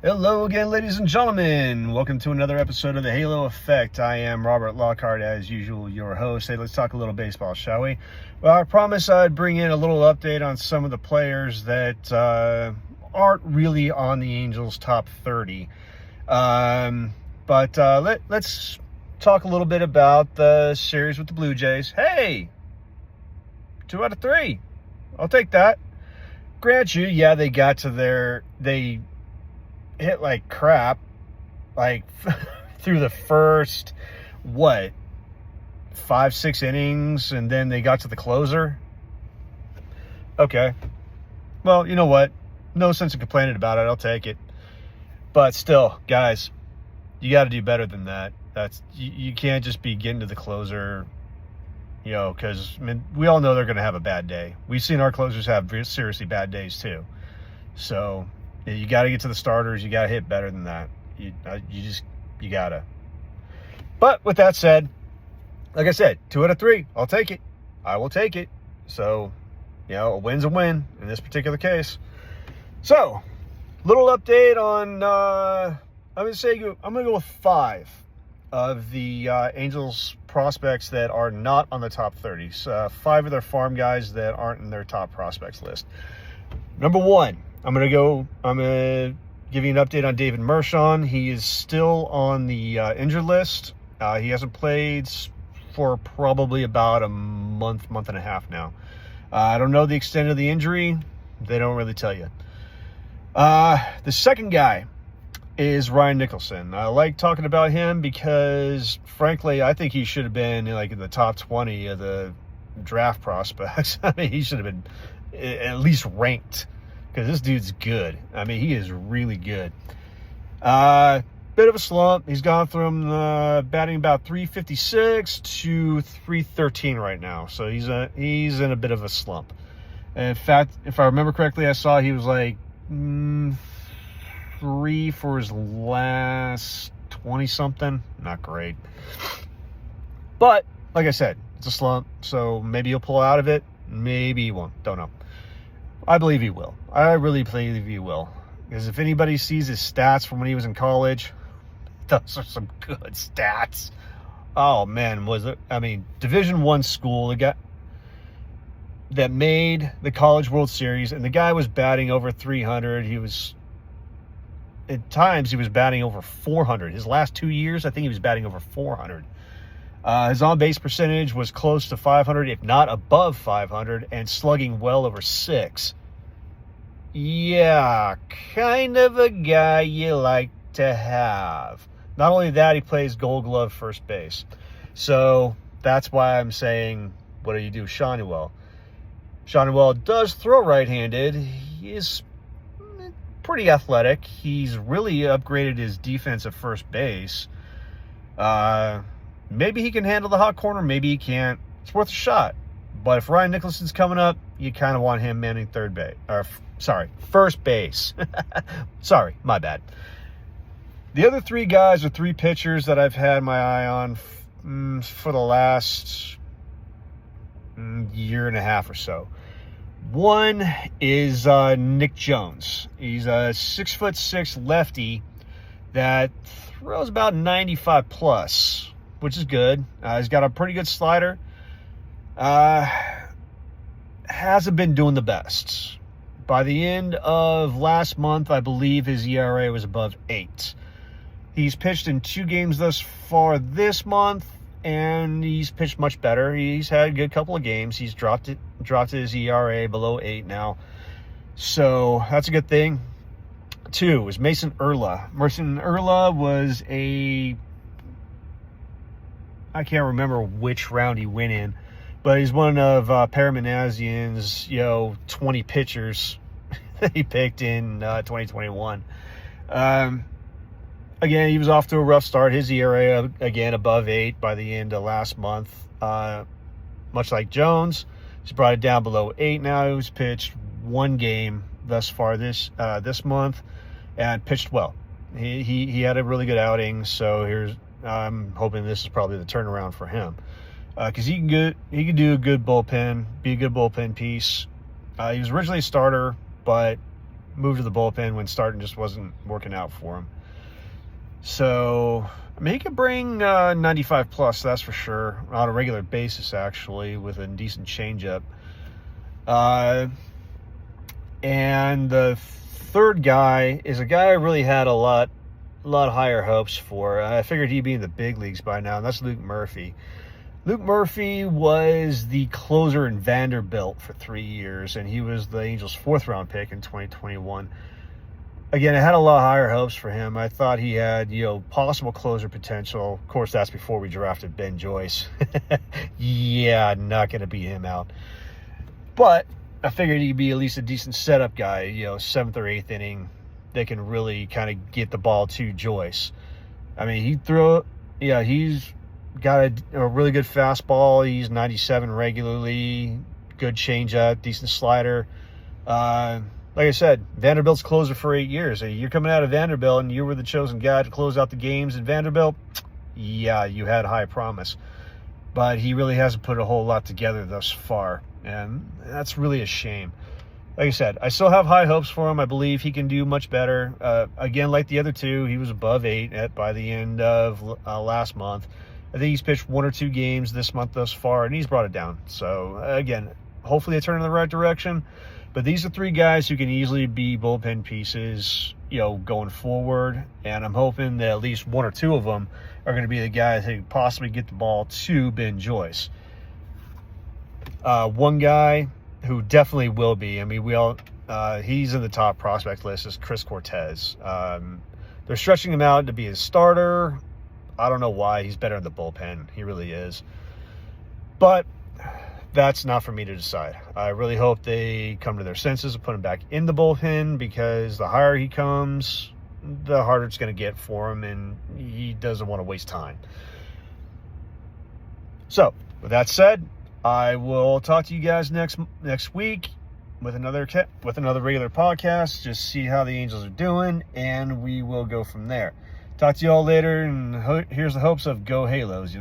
Hello again, ladies and gentlemen. Welcome to another episode of the Halo Effect. I am Robert Lockhart, as usual, your host. Hey, let's talk a little baseball, shall we? Well, I promised I'd bring in a little update on some of the players that aren't really on the Angels' top 30. Let's talk a little bit about the series with the Blue Jays. Hey, 2 out of 3. I'll take that. Grant you, yeah, they hit like crap, like through the first 5-6 innings, and then they got to the closer. Okay, well, you know what, no sense in complaining about it. I'll take it. But still, guys, you got to do better than that. You can't just be getting to the closer, because we all know they're going to have a bad day. We've seen our closers have seriously bad days too. So you got to get to the starters. You got to hit better than that. You got to. But with that said, like I said, 2 out of 3. I'll take it. I will take it. So, a win's a win in this particular case. So, little update on, I'm going to go with 5 of the Angels prospects that are not on the top 30. 5 of their farm guys that aren't in their top prospects list. Number 1. I'm going to give you an update on David Mershon. He is still on the injured list. He hasn't played for probably about a month and a half now. I don't know the extent of the injury. They don't really tell you. The second guy is Ryan Nicholson. I like talking about him because, frankly, I think he should have been in the top 20 of the draft prospects. I mean, he should have been at least ranked, because this dude's good. I mean, he is really good. Bit of a slump. He's gone from batting about 356 to 313 right now. So he's in a bit of a slump. And in fact, if I remember correctly, I saw he was like 3 for his last 20-something. Not great. But, like I said, it's a slump. So maybe he'll pull out of it. Maybe he won't. Don't know. I believe he will. I really believe he will. Because if anybody sees his stats from when he was in college, those are some good stats. Oh, man, Division I school, the guy that made the College World Series, and the guy was batting over 300. At times, he was batting over 400. His last 2 years, I think he was batting over 400. His on-base percentage was close to 500, if not above 500, and slugging well over 6. Yeah, kind of a guy you like to have. Not only that, he plays Gold Glove first base. So that's why I'm saying, what do you do, Shawnuel? Shawnuel does throw right-handed. He is pretty athletic. He's really upgraded his defense at first base. Maybe he can handle the hot corner. Maybe he can't. It's worth a shot. But if Ryan Nicholson's coming up, you kind of want him manning first base. Sorry, my bad. The other 3 guys are 3 pitchers that I've had my eye on for the last year and a half or so. One is Nick Jones. He's a 6'6" lefty that throws about 95 plus, which is good. He's got a pretty good slider. Hasn't been doing the best. By the end of last month, I believe his ERA was above 8. He's pitched in 2 games thus far this month, and he's pitched much better. He's had a good couple of games. He's dropped his ERA below 8 now. So that's a good thing. 2 is Mason Erla. Mason Erla was I can't remember which round he went in, but he's one of Per Manassian's 20 pitchers that he picked in 2021. Again, he was off to a rough start. His ERA, again, above 8 by the end of last month. Much like Jones, he's brought it down below 8 now. He's pitched 1 game thus far this month and pitched well. He had a really good outing, so I'm hoping this is probably the turnaround for him. Because he can do a good bullpen, be a good bullpen piece. He was originally a starter, but move to the bullpen when starting just wasn't working out for him. So, I mean, he could bring 95 plus, that's for sure, on a regular basis, actually, with a decent changeup. And the third guy is a guy I really had a lot higher hopes for. I figured he'd be in the big leagues by now, and that's Luke Murphy. Luke Murphy was the closer in Vanderbilt for 3 years, and he was the Angels' 4th-round pick in 2021. Again, I had a lot higher hopes for him. I thought he had, possible closer potential. Of course, that's before we drafted Ben Joyce. Yeah, not going to beat him out. But I figured he'd be at least a decent setup guy, 7th or 8th inning. They can really kind of get the ball to Joyce. I mean, he's got a really good fastball. He's 97 regularly, good changeup, decent slider. Like I said, Vanderbilt's closer for 8 years. You're coming out of Vanderbilt and you were the chosen guy to close out the games in Vanderbilt. Yeah, you had high promise. But he really hasn't put a whole lot together thus far. And that's really a shame. Like I said, I still have high hopes for him. I believe he can do much better. Again, like the other two, he was above 8 by the end of last month. I think he's pitched 1 or 2 games this month thus far, and he's brought it down. So, again, hopefully they turn in the right direction. But these are 3 guys who can easily be bullpen pieces, going forward. And I'm hoping that at least 1 or 2 of them are going to be the guys who possibly get the ball to Ben Joyce. One guy who definitely will be, he's in the top prospect list, is Chris Cortez. They're stretching him out to be a starter. I don't know why. He's better in the bullpen. He really is. But that's not for me to decide. I really hope they come to their senses and put him back in the bullpen, because the higher he comes, the harder it's going to get for him, and he doesn't want to waste time. So, with that said, I will talk to you guys next week with another regular podcast. Just see how the Angels are doing, and we will go from there. Talk to you all later, and here's the hopes of go Halos,